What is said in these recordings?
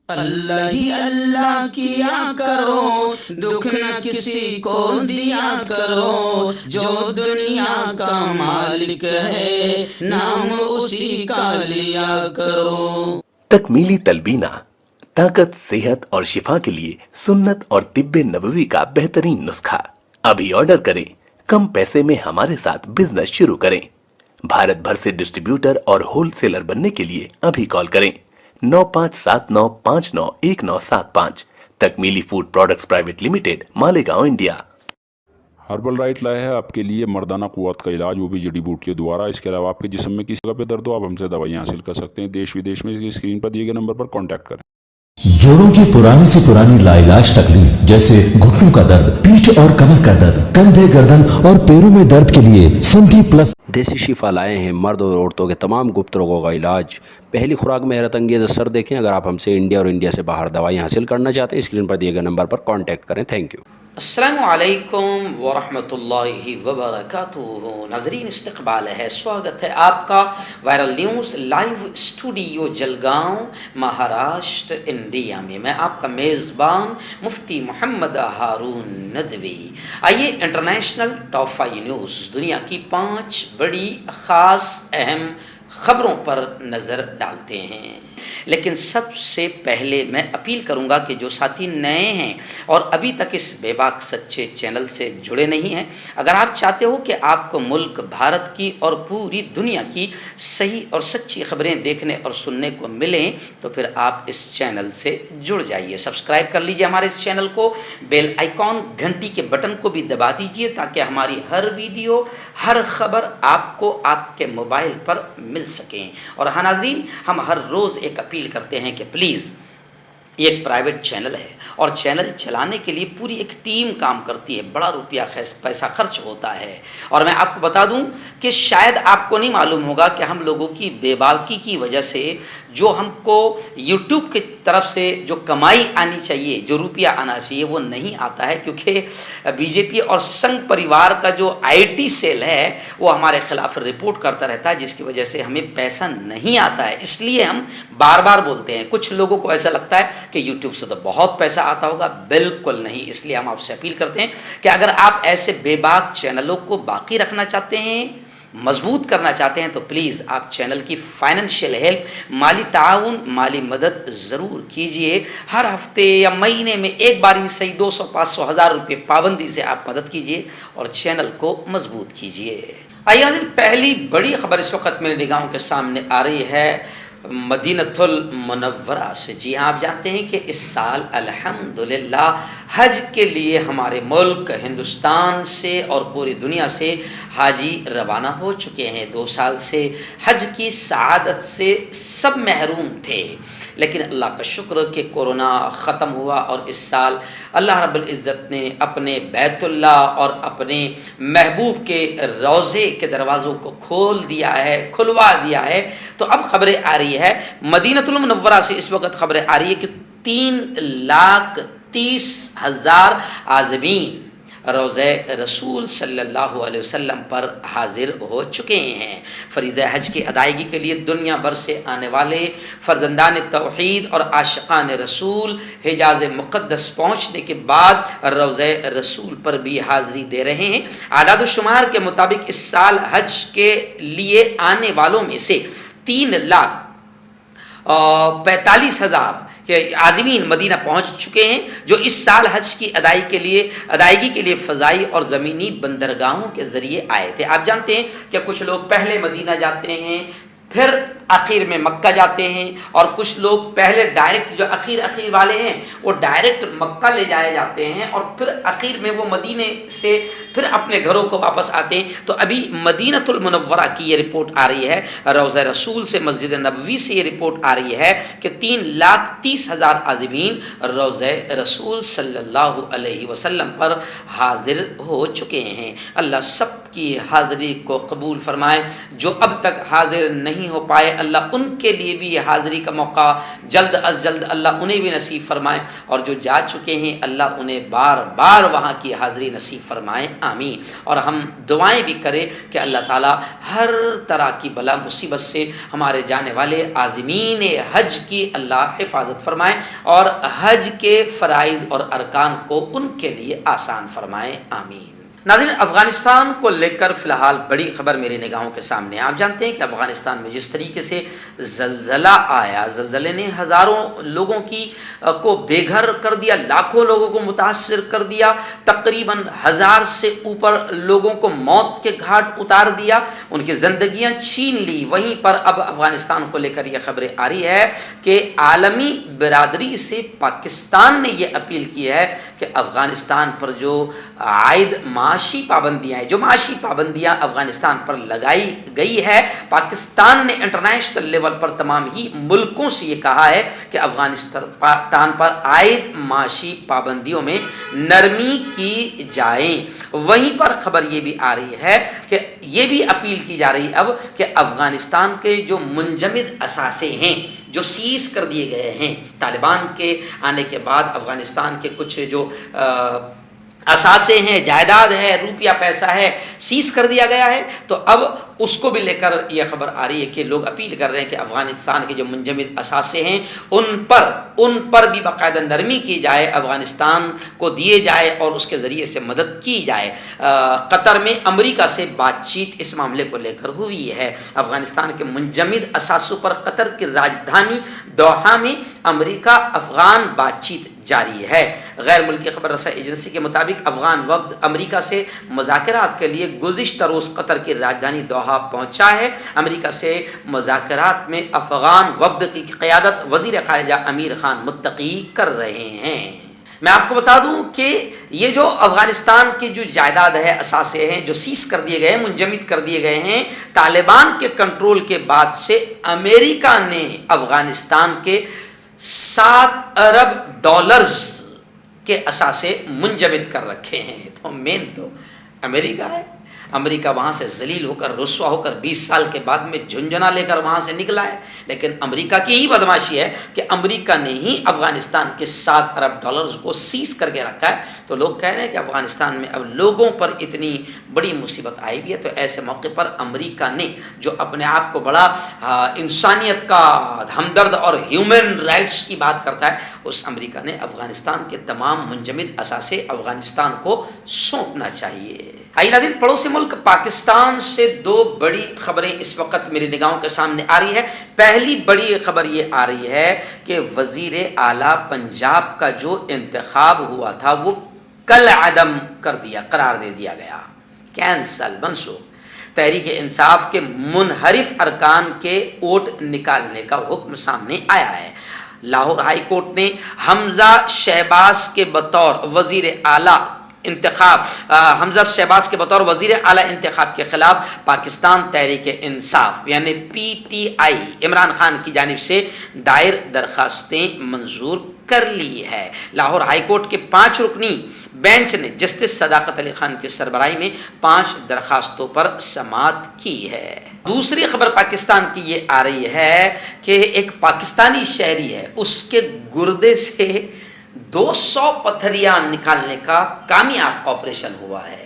اللہ ہی اللہ کیا کرو، دکھ نہ کسی کو دیا کرو، جو دنیا کا مالک ہے نام اسی کا لیا کرو۔ تکمیلی تلبینہ طاقت، صحت اور شفا کے لیے سنت اور طب نبوی کا بہترین نسخہ۔ ابھی آرڈر کریں، کم پیسے میں ہمارے ساتھ بزنس شروع کریں۔ بھارت بھر سے ڈسٹریبیوٹر اور ہول سیلر بننے کے لیے ابھی کال کریں 9579591975۔ Takmili food products private limited, Malegaon, India. Herbal right لائے ہے آپ کے لیے مردانہ قوت کا علاج، وہ بھی جڑی بوٹیوں دوارا۔ اس کے علاوہ آپ کے جسم میں کسی جگہ پہ درد ہو، آپ ہم سے دوائیاں حاصل کر سکتے ہیں دیش ودیش میں۔ اسکرین پر دیے گئے نمبر پر کانٹیکٹ کریں۔ جوڑوں کی پرانی سے پرانی لاعلاج تکلیف جیسے گھٹنوں کا درد، پیٹھ اور کمر کا درد، کندھے، گردن اور پیروں میں درد کے لیے سنٹی پلس دیسی شفا لائے ہیں مرد اور عورتوں کے تمام گپت روگوں کا علاج۔ پہلی خوراک میں حیرت انگیز اثر دیکھیں۔ اگر آپ ہم سے انڈیا اور انڈیا سے باہر دوائیں حاصل کرنا چاہتے ہیں، اسکرین پر دیے گئے نمبر پر کانٹیکٹ کریں۔ Thank you. السلام علیکم ورحمۃ اللہ وبرکاتہ۔ ناظرین، استقبال ہے، سواگت ہے آپ کا viral news live studio Jalgaon, Maharashtra, India میں۔ میں آپ کا میزبان مفتی محمد ہارون ندوی۔ آئیے انٹرنیشنل ٹاپ 5 نیوز، دنیا کی 5 بڑی خاص اہم خبروں پر نظر ڈالتے ہیں۔ لیکن سب سے پہلے میں اپیل کروں گا کہ جو ساتھی نئے ہیں اور ابھی تک اس بے باک سچے چینل سے جڑے نہیں ہیں، اگر آپ چاہتے ہو کہ آپ کو ملک بھارت کی اور پوری دنیا کی صحیح اور سچی خبریں دیکھنے اور سننے کو ملیں، تو پھر آپ اس چینل سے جڑ جائیے۔ سبسکرائب کر لیجئے ہمارے اس چینل کو، بیل آئیکن گھنٹی کے بٹن کو بھی دبا دیجئے تاکہ ہماری ہر ویڈیو، ہر خبر آپ کو آپ کے موبائل پر مل سکیں۔ اور ہاں ناظرین، ہم ہر روز ایک اپیل کرتے ہیں کہ پلیز، یہ ایک پرائیویٹ چینل ہے اور چینل چلانے کے لیے پوری ایک ٹیم کام کرتی ہے، بڑا روپیہ پیسہ خرچ ہوتا ہے۔ اور میں آپ کو بتا دوں کہ شاید آپ کو نہیں معلوم ہوگا کہ ہم لوگوں کی بے باکی کی وجہ سے جو ہم کو یوٹیوب کی طرف سے جو کمائی آنی چاہیے، جو روپیہ آنا چاہیے، وہ نہیں آتا ہے، کیونکہ بی جے پی اور سنگھ پریوار کا جو آئی ٹی سیل ہے وہ ہمارے خلاف رپورٹ کرتا رہتا ہے، جس کی وجہ سے ہمیں پیسہ نہیں آتا ہے۔ اس لیے ہم بار بار بولتے ہیں۔ کچھ لوگوں کو ایسا لگتا ہے کہ یوٹیوب سے تو بہت پیسہ آتا ہوگا، بالکل نہیں۔ اس لیے ہم آپ سے اپیل کرتے ہیں کہ اگر آپ ایسے بے باک چینلوں کو باقی رکھنا چاہتے ہیں، مضبوط کرنا چاہتے ہیں، تو پلیز آپ چینل کی فائنینشیل ہیلپ، مالی تعاون، مالی مدد ضرور کیجئے۔ ہر ہفتے یا مہینے میں ایک بار ہی صحیح 200، 500، 1000 روپے پابندی سے آپ مدد کیجئے اور چینل کو مضبوط کیجئے۔ آئیے ناظرین، پہلی بڑی خبر اس وقت میرے نگاہوں کے سامنے آ رہی ہے مدینۃ المنورہ سے۔ جی ہاں، آپ جانتے ہیں کہ اس سال الحمدللہ حج کے لیے ہمارے ملک ہندوستان سے اور پوری دنیا سے حاجی روانہ ہو چکے ہیں۔ 2 سال سے حج کی سعادت سے سب محروم تھے، لیکن اللہ کا شکر کہ کورونا ختم ہوا اور اس سال اللہ رب العزت نے اپنے بیت اللہ اور اپنے محبوب کے روضے کے دروازوں کو کھلوا دیا ہے۔ تو اب خبریں آ رہی ہے مدینۃ المنورہ سے، اس وقت خبریں آ رہی ہے کہ 3,30,000 عازمین روضہ رسول صلی اللہ علیہ وسلم پر حاضر ہو چکے ہیں۔ فریضہ حج کی ادائیگی کے لیے دنیا بھر سے آنے والے فرزندان توحید اور عاشقان رسول حجاز مقدس پہنچنے کے بعد روضہ رسول پر بھی حاضری دے رہے ہیں۔ اعداد و شمار کے مطابق اس سال حج کے لیے آنے والوں میں سے 3,45,000 کہ عازمین مدینہ پہنچ چکے ہیں، جو اس سال حج کی ادائیگی کے لیے فضائی اور زمینی بندرگاہوں کے ذریعے آئے تھے۔ آپ جانتے ہیں کہ کچھ لوگ پہلے مدینہ جاتے ہیں، پھر آخر میں مکہ جاتے ہیں، اور کچھ لوگ پہلے ڈائریکٹ، جو اخیر والے ہیں وہ ڈائریکٹ مکہ لے جائے جاتے ہیں، اور پھر آخر میں وہ مدینے سے پھر اپنے گھروں کو واپس آتے ہیں۔ تو ابھی مدینۃ المنورہ کی یہ رپورٹ آ رہی ہے، روضہ رسول سے، مسجد نبوی سے یہ رپورٹ آ رہی ہے کہ 3,30,000 عازمین روضہ رسول صلی اللہ علیہ وسلم پر حاضر ہو چکے ہیں۔ اللہ سب کی حاضری کو قبول فرمائے. جو اب تک حاضر نہیں ہو پائے اللہ ان کے لیے بھی یہ حاضری کا موقع جلد از جلد اللہ انہیں بھی نصیب فرمائے, اور جو جا چکے ہیں اللہ انہیں بار بار وہاں کی حاضری نصیب فرمائے, آمین. اور ہم دعائیں بھی کریں کہ اللہ تعالیٰ ہر طرح کی بلا مصیبت سے ہمارے جانے والے عازمین حج کی اللہ حفاظت فرمائے اور حج کے فرائض اور ارکان کو ان کے لیے آسان فرمائے, آمین. ناظرین, افغانستان کو لے کر فی الحال بڑی خبر میری نگاہوں کے سامنے. آپ جانتے ہیں کہ افغانستان میں جس طریقے سے زلزلہ آیا, زلزلے نے ہزاروں لوگوں کو بے گھر کر دیا, لاکھوں لوگوں کو متاثر کر دیا, تقریباً 1000 سے اوپر لوگوں کو موت کے گھاٹ اتار دیا, ان کی زندگیاں چھین لی. وہیں پر اب افغانستان کو لے کر یہ خبریں آ رہی ہے کہ عالمی برادری سے پاکستان نے یہ اپیل کی ہے کہ افغانستان پر جو عائد معاشی پابندیاں ہیں, جو معاشی پابندیاں افغانستان پر لگائی گئی ہے, پاکستان نے انٹرنیشنل لیول پر تمام ہی ملکوں سے یہ کہا ہے کہ افغانستان پر عائد معاشی پابندیوں میں نرمی کی جائے. وہیں پر خبر یہ بھی آ رہی ہے کہ یہ بھی اپیل کی جا رہی اب کہ افغانستان کے جو منجمد اثاثے ہیں جو سیز کر دیے گئے ہیں, طالبان کے آنے کے بعد افغانستان کے کچھ جو اثاثے ہیں, جائیداد ہے, روپیہ پیسہ ہے, سیز کر دیا گیا ہے, تو اب اس کو بھی لے کر یہ خبر آ رہی ہے کہ لوگ اپیل کر رہے ہیں کہ افغانستان کے جو منجمد اثاثے ہیں ان پر بھی باقاعدہ نرمی کی جائے, افغانستان کو دیے جائے اور اس کے ذریعے سے مدد کی جائے. قطر میں امریکہ سے بات چیت اس معاملے کو لے کر ہوئی ہے. افغانستان کے منجمد اثاثوں پر قطر کی راجدھانی دوحہ میں امریکہ افغان بات چیت جاری ہے. غیر ملکی خبر رساں ایجنسی کے مطابق افغان وفد امریکہ سے مذاکرات کے لیے گزشتہ روز قطر کی راجدھانی دوحہ پہنچا ہے. امریکہ سے مذاکرات میں افغان وفد کی قیادت وزیر خارجہ امیر خان متقی کر رہے ہیں. میں آپ کو بتا دوں کہ یہ جو افغانستان کی جو جائیداد ہے, اثاثے ہیں جو سیز کر دیے گئے ہیں, منجمد کر دیے گئے ہیں, طالبان کے کنٹرول کے بعد سے امریکہ نے افغانستان کے 7 ارب ڈالرز کے اثاثے منجمد کر رکھے ہیں. تو مین تو امریکہ ہے. امریکہ وہاں سے ذلیل ہو کر رسوا ہو کر 20 سال کے بعد میں جھنجھنا لے کر وہاں سے نکلا ہے. لیکن امریکہ کی ہی بدماشی ہے کہ امریکہ نے ہی افغانستان کے 7 ارب ڈالرز کو سیز کر کے رکھا ہے. تو لوگ کہہ رہے ہیں کہ افغانستان میں اب لوگوں پر اتنی بڑی مصیبت آئی بھی ہے, تو ایسے موقع پر امریکہ نے جو اپنے آپ کو بڑا انسانیت کا ہمدرد اور ہیومن رائٹس کی بات کرتا ہے, اس امریکہ نے افغانستان کے تمام منجمد اثاثے افغانستان کو سونپنا چاہیے. آئیے ناظرین, پڑوسی ملک پاکستان سے 2 بڑی خبریں اس وقت میری نگاہوں کے سامنے آ رہی ہے. پہلی بڑی خبر یہ آ رہی ہے کہ وزیر اعلیٰ پنجاب کا جو انتخاب ہوا تھا وہ کل عدم قرار دے دیا گیا, کینسل, منسوخ. تحریک انصاف کے منحرف ارکان کے ووٹ نکالنے کا حکم سامنے آیا ہے. لاہور ہائی کورٹ نے حمزہ شہباز کے بطور وزیر اعلیٰ وزیر اعلیٰ انتخاب کے خلاف پاکستان تحریک انصاف یعنی PTI عمران خان کی جانب سے دائر درخواستیں منظور کر لی ہے. لاہور ہائی کورٹ کے 5 رکنی بینچ نے جسٹس صداقت علی خان کی سربراہی میں 5 درخواستوں پر سماعت کی ہے. دوسری خبر پاکستان کی یہ آ رہی ہے کہ ایک پاکستانی شہری ہے, اس کے گردے سے 200 پتھریاں نکالنے کا کامیاب آپریشن ہوا ہے.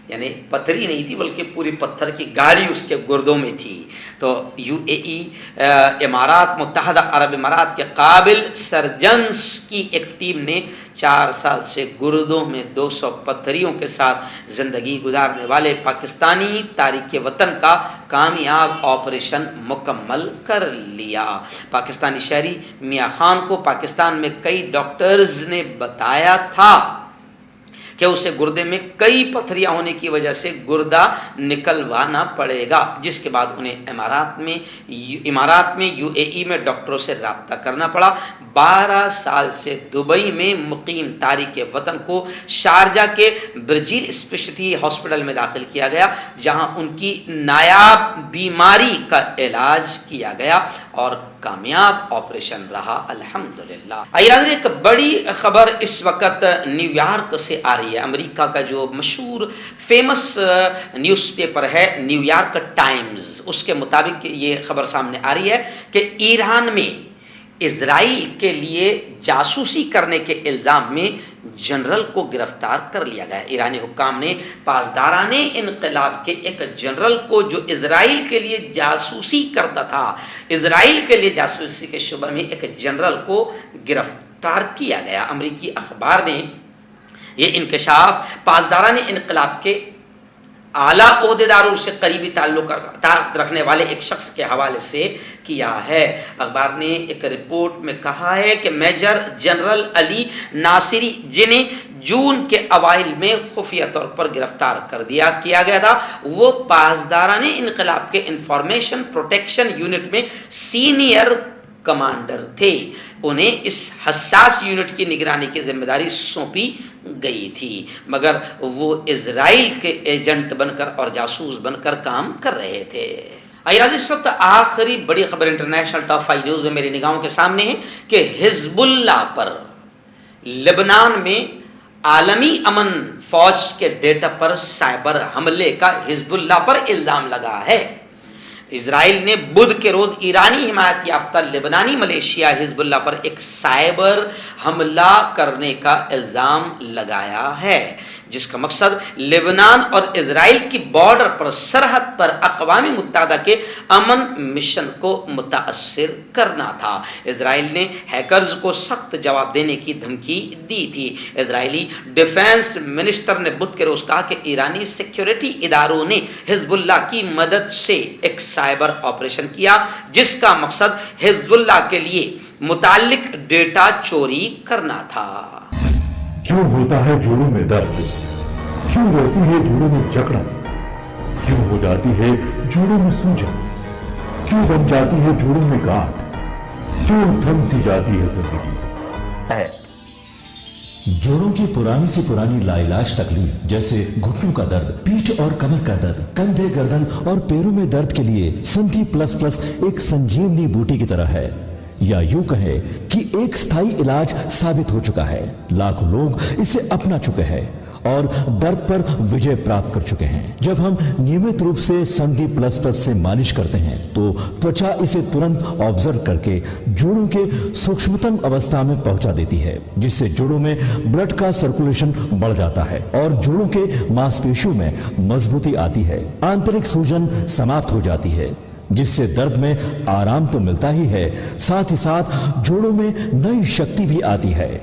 یعنی پتھری نہیں تھی بلکہ پوری پتھر کی گاڑی اس کے گردوں میں تھی. تو UAE امارات متحدہ عرب امارات کے قابل سرجنز کی ایک ٹیم نے 4 سال سے گردوں میں 200 پتھریوں کے ساتھ زندگی گزارنے والے پاکستانی تارک وطن کا کامیاب آپریشن مکمل کر لیا. پاکستانی شہری میاں خان کو پاکستان میں کئی ڈاکٹرز نے بتایا تھا کہ اسے گردے میں کئی پتھریاں ہونے کی وجہ سے گردہ نکلوانا پڑے گا, جس کے بعد انہیں امارات میں UAE میں ڈاکٹروں سے رابطہ کرنا پڑا. 12 سال سے دبئی میں مقیم تارک وطن کو شارجہ کے برجیل اسپیشلٹی ہاسپٹل میں داخل کیا گیا, جہاں ان کی نایاب بیماری کا علاج کیا گیا اور کامیاب آپریشن رہا الحمدللہ۔ آئیے ناظرین، ایک بڑی خبر اس وقت نیو یارک سے آ رہی ہے۔ امریکہ کا جو مشہور فیمس نیوز پیپر ہے نیو یارک ٹائمز، اس کے مطابق یہ خبر سامنے آ رہی ہے کہ ایران میں اسرائیل کے لیے جاسوسی کرنے کے الزام میں جنرل کو گرفتار کر لیا گیا۔ ایرانی حکام نے پاسداران انقلاب کے ایک جنرل کو جو اسرائیل کے لیے جاسوسی کرتا تھا، اسرائیل کے لیے جاسوسی کے شبہ میں ایک جنرل کو گرفتار کیا گیا۔ امریکی اخبار نے یہ انکشاف پاسداران انقلاب کے اعلیٰ عہدیداروں سے قریبی تعلق رکھنے والے ایک شخص کے حوالے سے کیا ہے۔ اخبار نے ایک رپورٹ میں کہا ہے کہ میجر جنرل علی ناصری، جنہیں جون کے اوائل میں خفیہ طور پر گرفتار کیا گیا تھا، وہ پاسداران انقلاب کے انفارمیشن پروٹیکشن یونٹ میں سینئر کمانڈر تھے۔ انہیں اس حساس یونٹ کی نگرانی کی ذمہ داری سونپی گئی تھی، مگر وہ اسرائیل کے ایجنٹ بن کر اور جاسوس بن کر کام کر رہے تھے۔ آئیے اس وقت آخری بڑی خبر انٹرنیشنل ٹاپ 5 نیوز میں میری نگاہوں کے سامنے ہے کہ حزب اللہ پر لبنان میں عالمی امن فوج کے ڈیٹا پر سائبر حملے کا حزب اللہ پر الزام لگا ہے۔ اسرائیل نے بدھ کے روز ایرانی حمایت یافتہ لبنانی ملیشیا حزب اللہ پر ایک سائبر حملہ کرنے کا الزام لگایا ہے، جس کا مقصد لبنان اور اسرائیل کی بارڈر پر سرحد پر اقوام متحدہ کے امن مشن کو متاثر کرنا تھا۔ اسرائیل نے ہیکرز کو سخت جواب دینے کی دھمکی دی تھی۔ اسرائیلی ڈیفنس منسٹر نے بدھ کے روز کہا کہ ایرانی سیکیورٹی اداروں نے حزب اللہ کی مدد سے ایک سائبر آپریشن کیا، جس کا مقصد حزب اللہ کے لیے متعلق ڈیٹا چوری کرنا تھا۔ کیوں ہوتا ہے جوڑوں میں درد، کیوں رہتی ہے جوڑوں میں جکڑن، کیوں ہو جاتی ہے جوڑوں میں سوجن، کیوں بن جاتی ہے جوڑوں میں گاٹھ، کیوں تھم سی جاتی ہے زندگی۔ جوڑوں کی پرانی سے پرانی لاعلاج تکلیف جیسے گھٹنوں کا درد، پیٹھ اور کمر کا درد، کندھے، گردن اور پیروں میں درد کے لیے سنتھی پلس پلس ایک سنجیونی بوٹی کی طرح ہے، یا یوں کہے کہ ایک استھائی علاج ثابت ہو چکا ہے۔ لاکھوں لوگ اسے اپنا چکے ہیں اور درد پر وجے پراپت کر چکے ہیں۔ جب ہم نیمت روپ سے سندھی پلس پلس سے مالش کرتے ہیں تو توچا اسے ترنت آبزرو کر کے جوڑوں کے سوکشمتم اوستھا میں پہنچا دیتی ہے، جس سے جوڑوں میں بلڈ کا سرکولیشن بڑھ جاتا ہے اور جوڑوں کے ماس پیشیوں میں مضبوطی آتی ہے، آنترک سوجن سماپت ہو جاتی ہے، جس سے درد میں آرام تو ملتا ہی ہے، ساتھ ہی ساتھ جوڑوں میں نئی شکتی بھی آتی ہے۔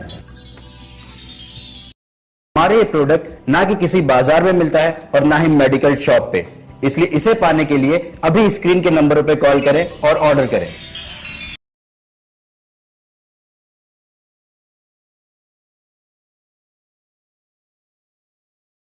ہمارے یہ پروڈکٹ نہ کہ کسی بازار میں ملتا ہے اور نہ ہی میڈیکل شاپ پہ، اس لیے اسے پانے کے لیے ابھی اسکرین کے نمبروں پہ کال کریں اور آرڈر کریں۔